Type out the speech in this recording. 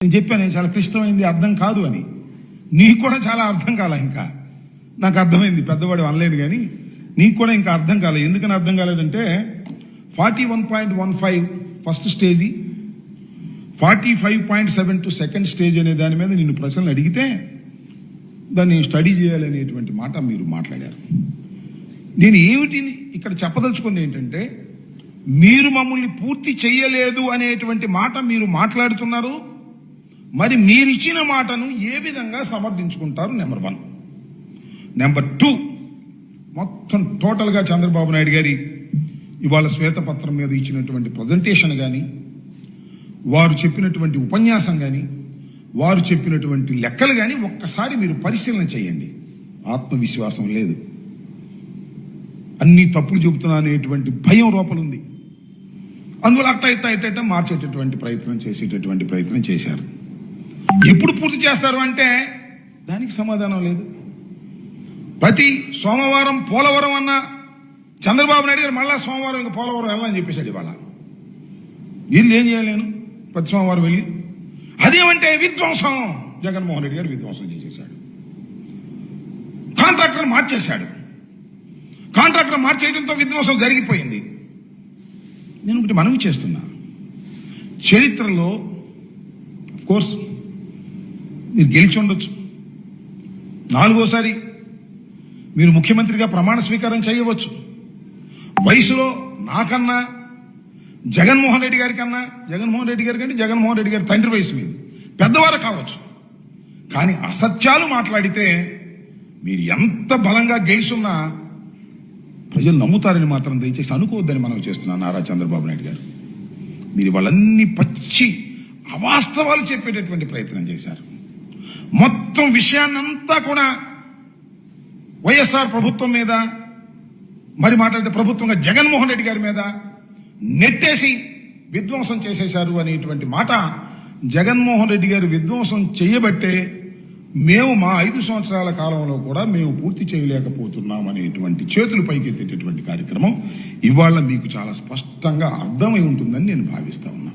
నేను చెప్పాను చాలా క్లిష్టమైంది, అర్థం కాదు అని. నీకు కూడా చాలా అర్థం కాలే. ఇంకా నాకు అర్థమైంది, పెద్దవాడు అనలేను కానీ నీకు కూడా ఇంకా అర్థం కాలేదు. ఎందుకని అర్థం కాలేదంటే 41.15 ఫస్ట్ స్టేజీ, 45.72 సెకండ్ స్టేజ్ అనే దాని మీద నిన్ను ప్రశ్నలు అడిగితే దాన్ని స్టడీ చేయాలనేటువంటి మాట మీరు మాట్లాడారు. నేను ఏమిటి ఇక్కడ చెప్పదలుచుకుంది ఏంటంటే, మీరు మమ్మల్ని పూర్తి చేయలేదు అనేటువంటి మాట మీరు మాట్లాడుతున్నారు. మరి మీరిచ్చిన మాటను ఏ విధంగా సమర్థించుకుంటారు? నెంబర్ 1. నెంబర్ 2, మొత్తం టోటల్గా చంద్రబాబు నాయుడు గారి ఇవాళ శ్వేతపత్రం మీద ఇచ్చినటువంటి ప్రజెంటేషన్ కానీ, వారు చెప్పినటువంటి ఉపన్యాసం కానీ, వారు చెప్పినటువంటి లెక్కలు కానీ ఒక్కసారి మీరు పరిశీలన చేయండి. ఆత్మవిశ్వాసం లేదు, అన్ని తప్పులు చెబుతున్నా అనేటువంటి భయం లోపలుంది. అందువల్ల అట్ట మార్చేటటువంటి ప్రయత్నం చేశారు. ఎప్పుడు పూర్తి చేస్తారు అంటే దానికి సమాధానం లేదు. ప్రతి సోమవారం పోలవరం అన్న చంద్రబాబు నాయుడు గారు మళ్ళా సోమవారం ఇంకా పోలవరం వెళ్ళాలని చెప్పేశాడు. ఇవాళ వీళ్ళు ఏం చేయాలి? నేను ప్రతి సోమవారం వెళ్ళి అదేమంటే విధ్వంసం, జగన్మోహన్ రెడ్డి గారు విధ్వంసం చేసేశాడు. కాంట్రాక్టర్ మార్చేశాడు. కాంట్రాక్టర్ మార్చేయడంతో విధ్వంసం జరిగిపోయింది. నేను ఒకటి మనవి చేస్తున్నా, చరిత్రలో కోర్స్ మీరు గెలిచి ఉండొచ్చు, 4వసారి మీరు ముఖ్యమంత్రిగా ప్రమాణ స్వీకారం చేయవచ్చు. వయసులో నాకన్నా జగన్మోహన్ రెడ్డి గారి తండ్రి వయసు మీద పెద్దవారు కావచ్చు. కానీ అసత్యాలు మాట్లాడితే మీరు ఎంత బలంగా గెలిచున్నా ప్రజలు నమ్ముతారని మాత్రం దయచేసి అనుకోవద్దని మనం చేస్తున్నాం. నారా చంద్రబాబు నాయుడు గారు, మీరు వాళ్ళన్ని పచ్చి అవాస్తవాలు చెప్పేటటువంటి ప్రయత్నం చేశారు. మొత్తం విషయాన్నంతా కూడా వైఎస్ఆర్ ప్రభుత్వం మీద, మరి మాట్లాడితే ప్రభుత్వంగా జగన్మోహన్ రెడ్డి గారి మీద నెట్టేసి విధ్వంసం చేసేశారు అనేటువంటి మాట. జగన్మోహన్ రెడ్డి గారు విధ్వంసం చేయబట్టే మేము మా 5 సంవత్సరాల కాలంలో కూడా మేము పూర్తి చేయలేకపోతున్నాం అనేటువంటి చేతులు పైకెత్తేటటువంటి కార్యక్రమం ఇవాళ మీకు చాలా స్పష్టంగా అర్థమై ఉంటుందని నేను భావిస్తా ఉన్నా.